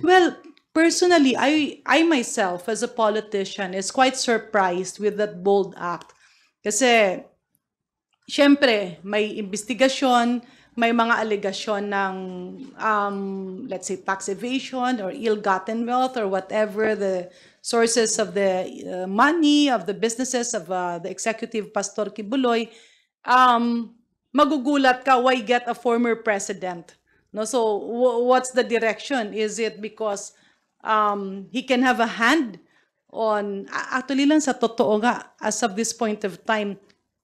Well, personally, I myself, as a politician, is quite surprised with that bold act. Kasi, syempre, may investigasyon, may mga alegasyon ng, let's say, tax evasion or ill-gotten wealth or whatever the sources of the money of the businesses of the executive Pastor Kibuloy. Magugulat ka, why get a former president? No, so what's the direction? Is it because he can have a hand on, actually lang sa totoo nga, as of this point of time,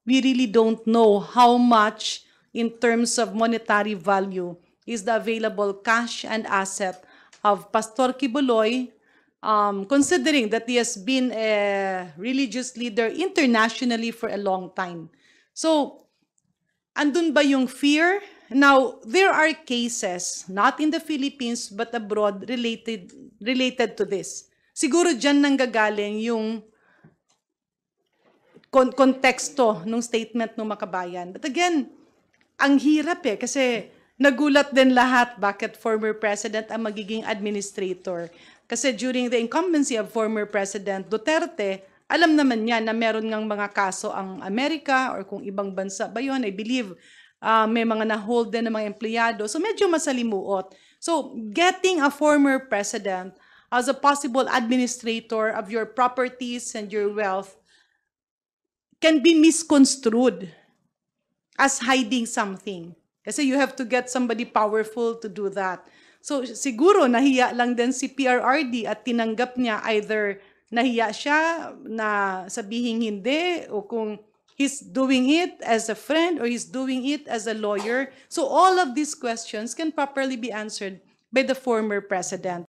we really don't know how much in terms of monetary value is the available cash and asset of Pastor Kibuloy, considering that he has been a religious leader internationally for a long time. So, andun ba yung fear? Now, there are cases, not in the Philippines, but abroad, related to this. Siguro dyan nanggagaling yung konteksto ng statement ng Makabayan. But again, ang hirap kasi nagulat din lahat bakit former president ang magiging administrator. Kasi during the incumbency of former President Duterte, alam naman niya na meron ngang mga kaso ang Amerika or kung ibang bansa ba yun, I believe may mga na-hold din ng mga empleyado. So medyo masalimuot. So getting a former president as a possible administrator of your properties and your wealth can be misconstrued as hiding something. Kasi you have to get somebody powerful to do that. So siguro nahiya lang din si PRRD at tinanggap niya, either nahiya siya na sabihin hindi, o kung he's doing it as a friend or he's doing it as a lawyer. So all of these questions can properly be answered by the former president.